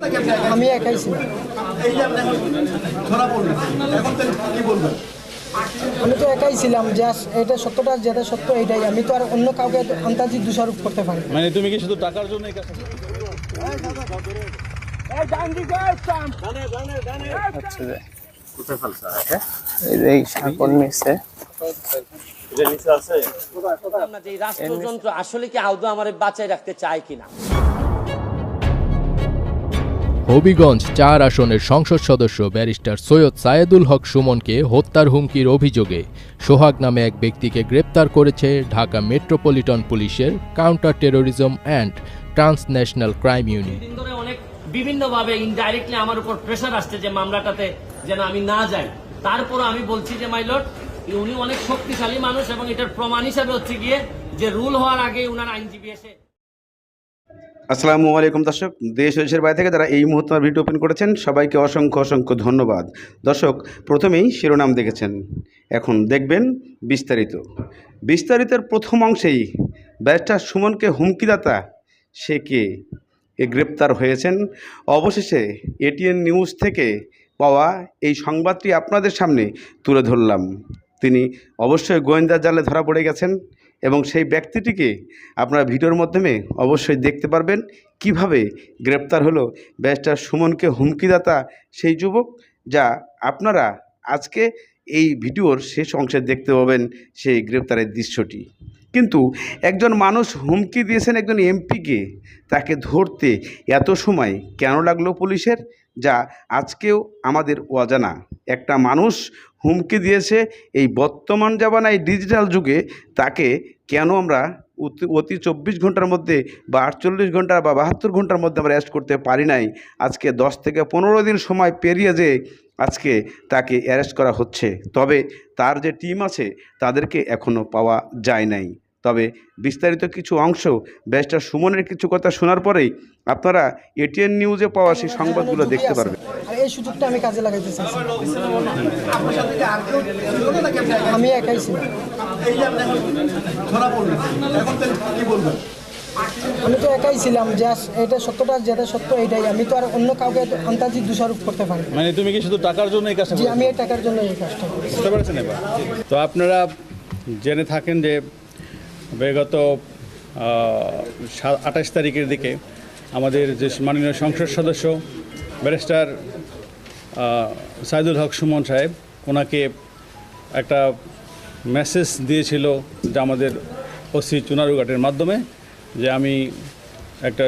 আমি একাই ছিলাম। আমি তো একাই ছিলাম, জাস্ট এটা সত্যটা যেটা সত্য এটাই। আমি তো আর অন্য কাউকে আন্তাজি দোষারোপ করতে পারি না। মানে তুমি কি শুধু টাকার জন্য এই কাজ করছো? হচ্ছে যে এই সাগর নিচে রাষ্ট্রযন্ত্র আসলে কি আদৌ আমার বাঁচায় রাখতে চায় কিনা। হবিগঞ্জ ৪ আসনের সংসদ সদস্য ব্যারিস্টার সৈয়দ সায়েদুল হক সুমনকে হত্যার হুমকির অভিযোগে সোহাগ নামে এক ব্যক্তিকে গ্রেপ্তার করেছে ঢাকা মেট্রোপলিটন পুলিশের counter terrorism and transnational crime unit. অনেক বিভিন্নভাবে ইনডাইরেক্টলি আমার উপর প্রেশার আসছে যে মামলাটাতে যেন আমি না যাই। তারপর আমি বলছি যে মাই লর্ড, উনি অনেক শক্তিশালী মানুষ এবং এটার প্রমাণ হিসাবে হচ্ছে গিয়ে যে রুল হওয়ার আগে উনার আইনজীবী এসে। আসসালামু আলাইকুম দর্শক, দেশ ও দেশের বাইরে থেকে যারা এই মুহূর্তে ভিডিও ওপেন করেছেন সবাইকে অসংখ্য অসংখ্য ধন্যবাদ। দর্শক, প্রথমেই শিরোনাম দেখেছেন, এখন দেখবেন বিস্তারিতের প্রথম অংশেই ব্যারিস্টার সুমনকে হুমকিদাতা সে কে গ্রেপ্তার হয়েছেন। অবশেষে এটিএন নিউজ থেকে পাওয়া এই সংবাদটি আপনাদের সামনে তুলে ধরলাম। তিনি অবশ্যই গোয়েন্দা জালে ধরা পড়ে গেছেন এবং সেই ব্যক্তিটিকে আপনারা ভিডিওর মাধ্যমে অবশ্যই দেখতে পারবেন কিভাবে গ্রেপ্তার হলো ব্যারিস্টার সুমনকে হুমকিদাতা সেই যুবক, যা আপনারা আজকে এই ভিডিওর শেষ অংশে দেখতে পাবেন সেই গ্রেপ্তারের দৃশ্যটি। কিন্তু একজন মানুষ হুমকি দিয়েছেন একজন এমপিকে, তাকে ধরতে এত সময় কেন লাগলো পুলিশের, যা আজকেও আমাদের অজানা। একটা মানুষ হুমকি দিয়েছে, এই বর্তমান জামানায় ডিজিটাল যুগে তাকে কেন আমরা অতি 24 ঘন্টার মধ্যে বা 48 ঘন্টা বা 72 ঘন্টার মধ্যে আমরা অ্যারেস্ট করতে পারি নাই। আজকে 10 থেকে 15 দিন সময় পেরিয়ে যে আজকে তাকে অ্যারেস্ট করা হচ্ছে, তবে তার যে টিম আছে তাদেরকে এখনও পাওয়া যায় নাই। তবে বিস্তারিত কিছু অংশ ব্যারিস্টার সুমনের কিছু কথা শোনার পরেই আপনারা এটিএন নিউজে পাওয়া সেই সংবাদগুলো দেখতে পারবেন। আর এই সুযোগটা আমি কাজে লাগাইতে চাইছি। আমি একাই ছিলাম। আমি তো একাই ছিলাম, জাস্ট এটা সত্যটা যেটা সত্য এটাই। আমি তো আর অন্য কাউকে আন্তাজি দোষারোপ করতে পারি না। মানে তুমি কি শুধু টাকার জন্য এই কাজটা জি, করছো? আমি এই টাকার জন্য এই কাজটা করি। বুঝতে পারছেন এবার? তো আপনারা জেনে থাকেন যে বিগত 28 তারিখের দিকে আমাদের যে মাননীয় সংসদ সদস্য ব্যারিস্টার সাইদুল হক সুমন সাহেব, ওনাকে একটা মেসেজ দিয়েছিল যে আমাদের ওসি চুনারুঘাটের মাধ্যমে, যে আমি একটা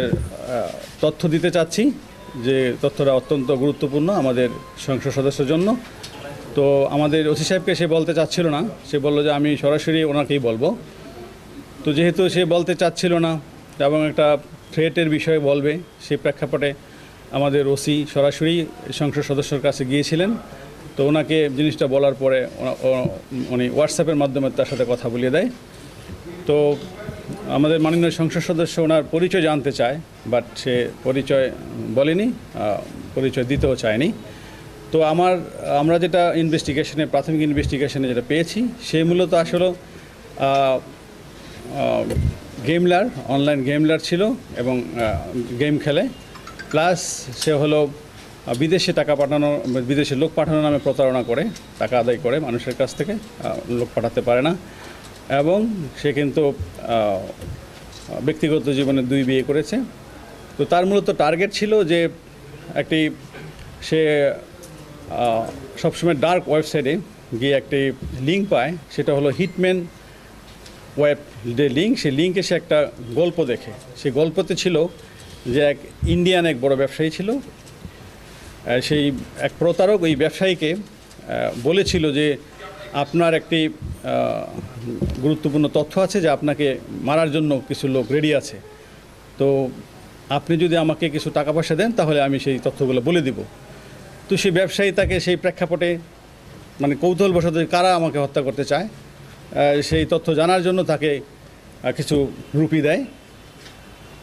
তথ্য দিতে চাচ্ছি, যে তথ্যটা অত্যন্ত গুরুত্বপূর্ণ আমাদের সংসদ সদস্যের জন্য। তো আমাদের ওসি সাহেবকে সে বলতে চাচ্ছিল না, সে বলল যে আমি সরাসরি ওনাকেই বলবো। তো যেহেতু সে বলতে চাচ্ছিল না এবং একটা থ্রেটের বিষয়ে বলবে, সেই প্রেক্ষাপটে আমাদের ওসি সরাসরি সংসদ সদস্যর কাছে গিয়েছিলেন। তো ওনাকে জিনিসটা বলার পরে উনি হোয়াটসঅ্যাপের মাধ্যমে তার সাথে কথা বলিয়ে দেয়। তো আমাদের মাননীয় সংসদ সদস্য ওনার পরিচয় জানতে চায়, বাট সে পরিচয় বলেনি, পরিচয় দিতেও চায়নি। তো আমরা যেটা প্রাথমিক ইনভেস্টিগেশনে যেটা পেয়েছি, সে মূলত আসলে গেমলার, অনলাইন গেমলার ছিল এবং গেম খেলে, প্লাস সে হলো বিদেশে টাকা পাঠানো, বিদেশে লোক পাঠানোর নামে প্রতারণা করে টাকা আদায় করে মানুষের কাছ থেকে, লোক পাঠাতে পারে না। এবং সে কিন্তু ব্যক্তিগত জীবনে 2 বিয়ে করেছে। তো তার মূলত টার্গেট ছিল যে সে সবসময় ডার্ক ওয়েবসাইটে গিয়ে একটি লিঙ্ক পায়, সেটা হলো হিটম্যান ওয়েব যে লিঙ্ক, সেই লিঙ্কে সে একটা গল্প দেখে। সেই গল্পতে ছিল যে এক ইন্ডিয়ান এক বড় ব্যবসায়ী ছিল, সেই এক প্রতারক ওই ব্যবসায়ীকে বলেছিল যে আপনার একটি গুরুত্বপূর্ণ তথ্য আছে, যে আপনাকে মারার জন্য কিছু লোক রেডি আছে, তো আপনি যদি আমাকে কিছু টাকা পয়সা দেন তাহলে আমি সেই তথ্যগুলো বলে দিব। তো সেই ব্যবসায়ী তাকে সেই প্রেক্ষাপটে মানে কৌতূহলবশত কারা আমাকে হত্যা করতে চায় সেই তথ্য জানার জন্য তাকে কিছু রুপি দেয়।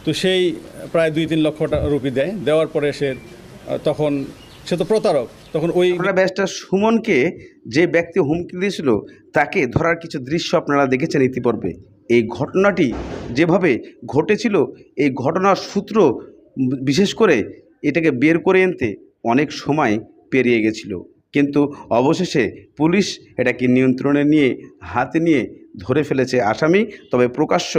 তো সেই প্রায় 2-3 লক্ষ রুপি দেওয়ার পরে তখন সে তো প্রতারক, তখন ওই ব্যারিস্টার সুমনকে যে ব্যক্তি হুমকি দিয়েছিল তাকে ধরার কিছু দৃশ্য আপনারা দেখেছেন ইতিপূর্বে। এই ঘটনাটি যেভাবে ঘটেছিল, এই ঘটনার সূত্র বিশেষ করে এটাকে বের করে আনতে অনেক সময় পেরিয়ে গেছিল, কিন্তু অবশেষে পুলিশ এটাকে নিয়ন্ত্রণে নিয়ে হাতে নিয়ে ধরে ফেলেছে আসামি। তবে প্রকাশ্য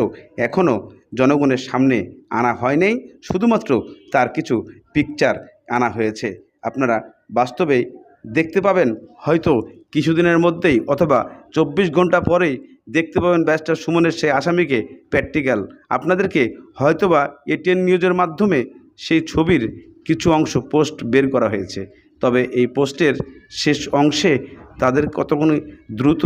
এখনও জনগণের সামনে আনা হয় নাই, শুধুমাত্র তার কিছু পিকচার আনা হয়েছে। আপনারা বাস্তবে দেখতে পাবেন হয়তো কিছুদিনের মধ্যেই অথবা 24 ঘন্টা পরেই দেখতে পাবেন ব্যারিস্টার সুমনের সেই আসামিকে প্র্যাকটিক্যাল। আপনাদেরকে হয়তোবা এটিএন নিউজের মাধ্যমে সেই ছবির কিছু অংশ পোস্ট বের করা হয়েছে, তবে এই পোস্টের শেষ অংশে তাদের কতক্ষণ দ্রুত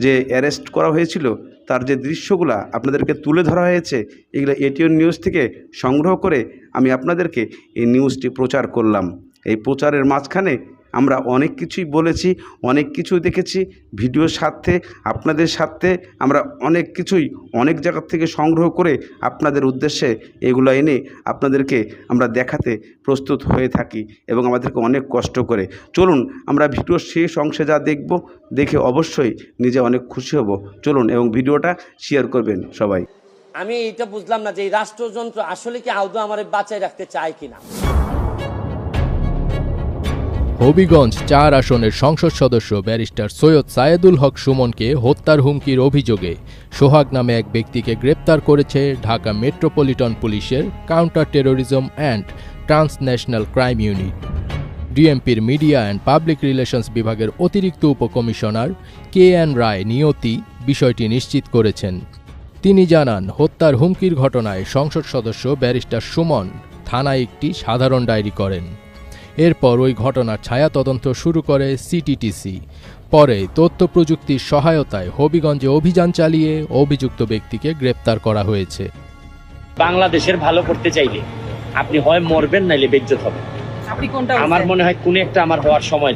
যে অ্যারেস্ট করা হয়েছিল তার যে দৃশ্যগুলো আপনাদেরকে তুলে ধরা হয়েছে, এগুলো এটিএন নিউজ থেকে সংগ্রহ করে আমি আপনাদেরকে এই নিউজটি প্রচার করলাম। এই প্রচারের মাঝখানে আমরা অনেক কিছুই বলেছি, অনেক কিছু দেখেছি, ভিডিওর স্বার্থে আপনাদের স্বার্থে আমরা অনেক কিছুই অনেক জায়গা থেকে সংগ্রহ করে আপনাদের উদ্দেশ্যে এগুলো এনে আপনাদেরকে আমরা দেখাতে প্রস্তুত হয়ে থাকি এবং আমাদেরকে অনেক কষ্ট করে। চলুন আমরা ভিডিওর শেষ অংশে যা দেখব, দেখে অবশ্যই নিজে অনেক খুশি হব। চলুন এবং ভিডিওটা শেয়ার করবেন সবাই। আমি এটা বুঝলাম না যে এই রাষ্ট্রযন্ত্র আসলে কি আদৌ আমার বাঁচায় রাখতে চায় কিনা। হবিগঞ্জ 4 আসনের সংসদ সদস্য ব্যারিস্টার সৈয়দ সায়েদুল হক সুমনকে হত্যার হুমকির অভিযোগে সোহাগ নামে এক ব্যক্তিকে গ্রেপ্তার করেছে ঢাকা মেট্রোপলিটন পুলিশের counter terrorism and transnational crime unit. ডিএমপির মিডিয়া অ্যান্ড পাবলিক রিলেশনস বিভাগের অতিরিক্ত উপকমিশনার KN রায় নিয়তি বিষয়টি নিশ্চিত করেছেন। তিনি জানান, হত্যার হুমকির ঘটনায় সংসদ সদস্য ব্যারিস্টার সুমন থানায় একটি সাধারণ ডায়েরি করেন। এরপর ওই ঘটনার ছায়া তদন্ত শুরু করে সিটিটিসি। পরে তথ্য প্রযুক্তির সহায়তায় হবিগঞ্জে অভিযান চালিয়ে অভিযুক্ত ব্যক্তিকে গ্রেপ্তার করা হয়েছে। বাংলাদেশের ভালো করতে চাইলে আপনি হয় মরবেন নাইলে বেজ্জত হবেন। আমার মনে হয় কোন একটা আমার হওয়ার সময়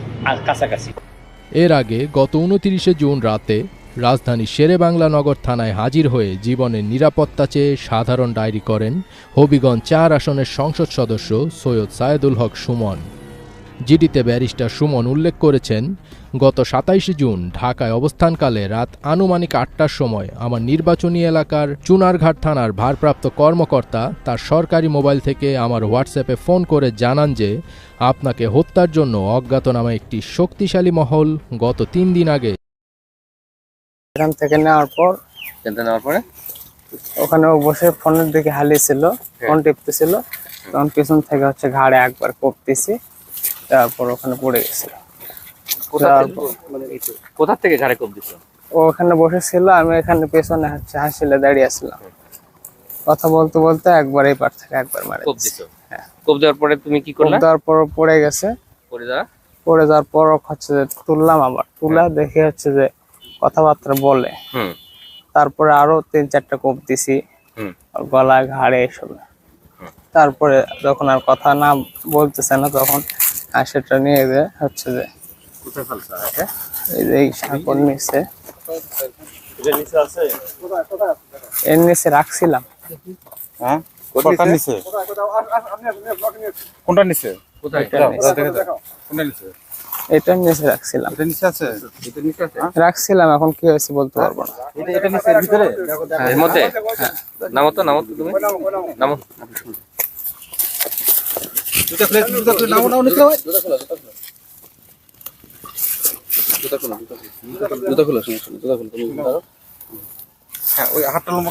কাছাকাছি। এর আগে গত 29 জুন রাতে রাজধানী শেরেবাংলা নগর থানায় হাজির হয়ে জীবনের নিরাপত্তা চেয়ে সাধারণ ডায়েরি করেন হবিগঞ্জ 4 আসনের সংসদ সদস্য সৈয়দ সায়েদুল হক সুমন। জিডিতে ব্যারিস্টার সুমন উল্লেখ করেছেন, গত 27 জুন ঢাকায় অবস্থানকালে রাত আনুমানিক 8টার সময় আমার নির্বাচনী এলাকার চুনারঘাট থানার ভারপ্রাপ্ত কর্মকর্তা তার সরকারি মোবাইল থেকে আমার হোয়াটসঅ্যাপে ফোন করে জানান যে আপনাকে হত্যার জন্য অজ্ঞাতনামা একটি শক্তিশালী মহল গত 3 দিন আগে এখান থেকে নেওয়ার পরে ওখানে ও বসে ফোনের দিকে হালিয়েছিল, ফোন টিপতেছিল, তখন পিছন থেকে হচ্ছে ঘাড়ে একবার কোপতেছি, তারপর ওখানে পড়ে গেছিল। কোথা থেকে ঘাড়ে কোপ দিছিল? ও ওখানে বসেছিল, আমি এখানে পেছনে হচ্ছে হাসিলে দাঁড়িয়ে আসলাম। কথা বলতে বলতে একবার এই পার থেকে একবার মারে কোপ দিছো। হ্যাঁ, কোপ দেওয়ার পরে তুমি কি করলে? দেওয়ার পর পড়ে গেছে। পড়ে যাওয়ার পর হচ্ছে যে তুললাম, আবার তুলা দেখে হচ্ছে যে কথাবার্তা বলে। তারপরে আরো 3-4টা কোপ দিছি গলায়, ঘাড়ে, এসব। তারপরে যখন আর কথা না বলতেছে না, তখন সেটা নিয়ে যে হচ্ছে যে এই যে এই সাঁকর নিচে, এর নিচে রাখছিলাম। কোনটা নিচে? এটার নিচে রাখছিলাম। রাখছিলাম, এখন কি হয়েছে বলতে পারবো না। এর মধ্যে নামো তো তুমি নামো। হ্যাঁ, ওই হাতটা লম্বা